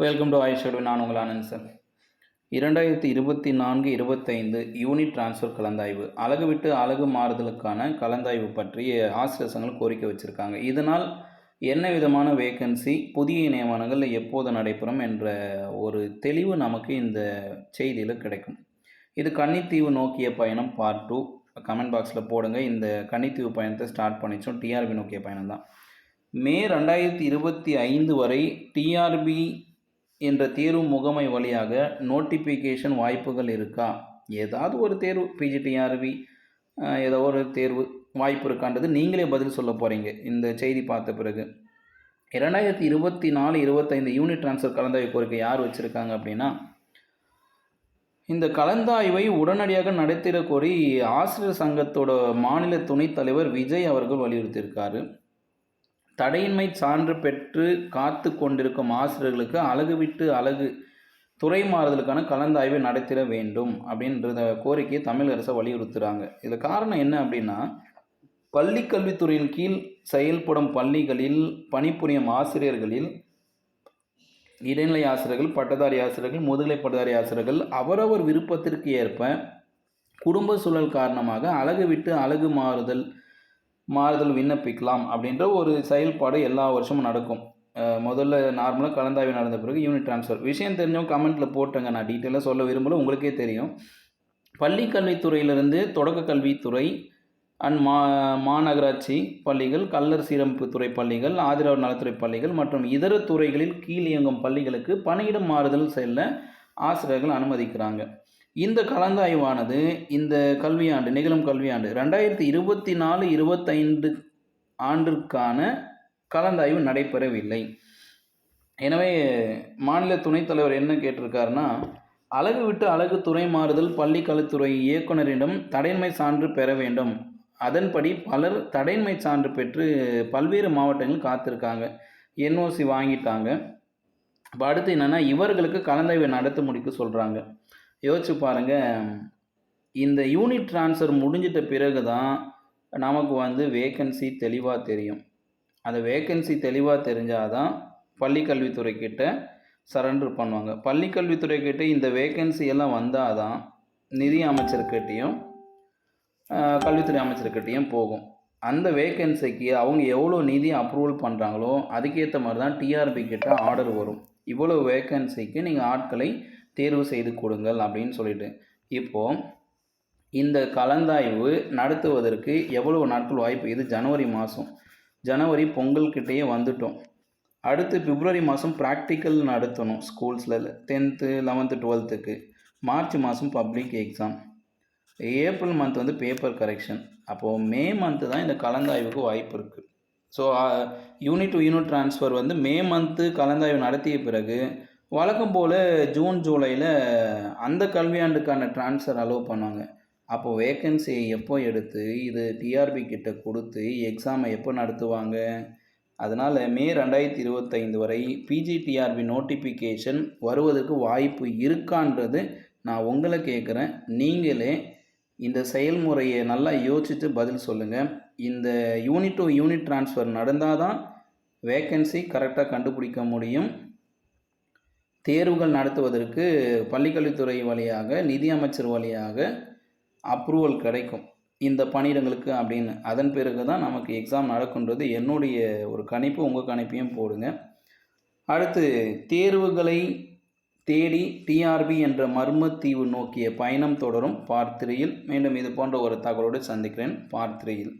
Welcome to ஐஷோடு. நான் உங்கள் Anand sir. 2024-25 unit transfer கலந்தாய்வு அலகு விட்டு அலகு மாறுதலுக்கான கலந்தாய்வு பற்றி ஆசிரியர் சங்கங்கள் கோரிக்கை வச்சுருக்காங்க. இதனால் என்ன விதமான வேக்கன்சி, புதிய நியமனங்கள் எப்போது நடைபெறும் என்ற ஒரு தெளிவு நமக்கு இந்த செய்தியில் கிடைக்கும். இது கன்னித்தீவு நோக்கிய பயணம் பார்ட் 2. கமெண்ட் பாக்ஸில் போடுங்க. இந்த கன்னித்தீவு பயணத்தை ஸ்டார்ட் பண்ணிச்சோம். டிஆர்பி நோக்கிய பயணம் தான். மே 2025 வரை டிஆர்பி என்ற தேர்வு முகமை வழியாக நோட்டிஃபிகேஷன் வாய்ப்புகள் இருக்கா? ஏதாவது ஒரு தேர்வு, பிஜிடிஆர்பி ஏதோ ஒரு தேர்வு வாய்ப்பு இருக்கான்றது நீங்களே பதில் சொல்ல போகிறீங்க இந்த செய்தி பார்த்த பிறகு. 2024-25 யூனிட் டிரான்ஸ்ஃபர் கலந்தாய்வு கோரிக்கை யார் வச்சுருக்காங்க அப்படின்னா, இந்த கலந்தாய்வை உடனடியாக நடத்திட கோரி ஆசிரியர் சங்கத்தோட மாநில துணைத் தலைவர் விஜய் அவர்கள் வலியுறுத்தியிருக்காரு. தடையின்மை சான்று பெற்று காத்து கொண்டிருக்கும் ஆசிரியர்களுக்கு அலகு விட்டு அலகு துறை மாறுதலுக்கான கலந்தாய்வை நடத்திட வேண்டும் அப்படின்றத கோரிக்கையை தமிழக அரசை வலியுறுத்துகிறாங்க. இதில் காரணம் என்ன அப்படின்னா, பள்ளி கல்வித்துறையின் கீழ் செயல்படும் பள்ளிகளில் பணிபுரியும் ஆசிரியர்களில் இடைநிலை ஆசிரியர்கள், பட்டதாரி ஆசிரியர்கள், முதுகலை பட்டதாரி ஆசிரியர்கள் அவரவர் விருப்பத்திற்கு ஏற்ப குடும்ப சூழல் காரணமாக அலகு விட்டு அலகு மாறுதல் விண்ணப்பிக்கலாம் அப்படின்ற ஒரு செயல்பாடு எல்லா வருஷமும் நடக்கும். முதல்ல நார்மலாக கலந்தாய்வு நடந்த பிறகு யூனிட் ட்ரான்ஸ்ஃபர் விஷயம் தெரிஞ்சவங்க கமெண்ட்டில் போட்டுங்க. நான் டீட்டெயிலாக சொல்ல விரும்பல, உங்களுக்கே தெரியும். பள்ளி கல்வித்துறையிலிருந்து தொடக்க கல்வித்துறை அண்ட் மாநகராட்சி பள்ளிகள், கல்லர் சீரமைப்பு துறை பள்ளிகள், ஆதரவு நலத்துறை பள்ளிகள் மற்றும் இதர துறைகளில் கீழ் இயங்கும் பள்ளிகளுக்கு பணியிடம் மாறுதல் செல்ல ஆசிரியர்கள் அனுமதிக்கிறாங்க. இந்த கலந்தாய்வானது இந்த கல்வியாண்டு, நிகழும் கல்வியாண்டு 2024-25 ஆண்டிற்கான கலந்தாய்வு நடைபெறவில்லை. எனவே மாநில துணைத் தலைவர் என்ன கேட்டிருக்காருன்னா, அலகு விட்டு அலகு துறை மாறுதல் பள்ளி கல்வித்துறை இயக்குனரிடம் தடையின்மை சான்று பெற வேண்டும். அதன்படி பலர் தடையின்மை சான்று பெற்று பல்வேறு மாவட்டங்கள் காத்திருக்காங்க, என்ஓசி வாங்கிட்டாங்க. இப்போ அடுத்து என்னென்னா, இவர்களுக்கு கலந்தாய்வை நடத்த முடிக்க சொல்கிறாங்க. யோசிச்சு பாருங்கள். இந்த யூனிட் ட்ரான்ஸ்ஃபர் முடிஞ்சிட்ட பிறகு தான் நமக்கு வேக்கன்சி தெளிவாக தெரியும். அந்த வேக்கன்சி தெளிவாக தெரிஞ்சால் தான் பள்ளி கல்வித்துறைக்கிட்ட சரண்டர் பண்ணுவாங்க. பள்ளி கல்வித்துறைக்கிட்ட இந்த வேக்கன்சி எல்லாம் வந்தால் தான் நிதி அமைச்சர்கிட்டையும் கல்வித்துறை அமைச்சர்கிட்டையும் போகும். அந்த வேக்கன்சிக்கு அவங்க எவ்வளோ நிதி அப்ரூவல் பண்ணுறாங்களோ அதுக்கேற்ற மாதிரி தான் டிஆர்பி கிட்ட ஆர்டர் வரும். இவ்வளோ வேக்கன்சிக்கு நீங்கள் ஆட்களை தேர்வு செய்து கொடுங்கள் அப்படின்னு சொல்லிட்டு. இப்போது இந்த கலந்தாய்வு நடத்துவதற்கு எவ்வளவு நாட்கள் வாய்ப்பு? இது ஜனவரி மாதம். ஜனவரி பொங்கல்கிட்டேயே வந்துட்டோம். அடுத்து பிப்ரவரி மாதம் ப்ராக்டிக்கல் நடத்தணும் ஸ்கூல்ஸில், 10th 11th 12th. மார்ச் மாதம் public exam. April month paper correction. அப்போது மே மந்த்து தான் இந்த கலந்தாய்வுக்கு வாய்ப்பு இருக்குது. So unit to unit transfer May month கலந்தாய்வு நடத்திய பிறகு வழக்கம் போல் ஜூன் ஜூலையில் அந்த கல்வியாண்டுக்கான ட்ரான்ஸ்ஃபர் அலோவ் பண்ணுவாங்க. அப்போது வேக்கன்சியை எப்போ எடுத்து இது டிஆர்பி கிட்ட கொடுத்து எக்ஸாமை எப்போ நடத்துவாங்க? அதனால் மே 2025 வரை பிஜிடிஆர்பி நோட்டிஃபிகேஷன் வருவதற்கு வாய்ப்பு இருக்கான்றது நான் உங்களை கேட்குறேன். நீங்களே இந்த செயல்முறையை நல்லா யோசிச்சுட்டு பதில் சொல்லுங்கள். இந்த யூனிட் டு யூனிட் ட்ரான்ஸ்ஃபர் நடந்தால் தான் வேக்கன்சி கரெக்டாக கண்டுபிடிக்க முடியும். தேர்வுகள் நடத்துவதற்கு பள்ளிக்கல்வித்துறை வழியாக, நிதி அமைச்சர் வழியாக அப்ரூவல் கிடைக்கும் இந்த பணியிடங்களுக்கு அப்படின்னு. அதன் பிறகு தான் நமக்கு எக்ஸாம் நடக்குன்றது என்னுடைய ஒரு கணிப்பு. உங்கள் கணிப்பையும் போடுங்க. அடுத்து தேர்வுகளை தேடி டிஆர்பி என்ற மர்மத்தீவு நோக்கிய பயணம் தொடரும். பார்ட் 3ல் மீண்டும் இது போன்ற ஒரு தகவலோடு சந்திக்கிறேன். பார்ட் 3ல்.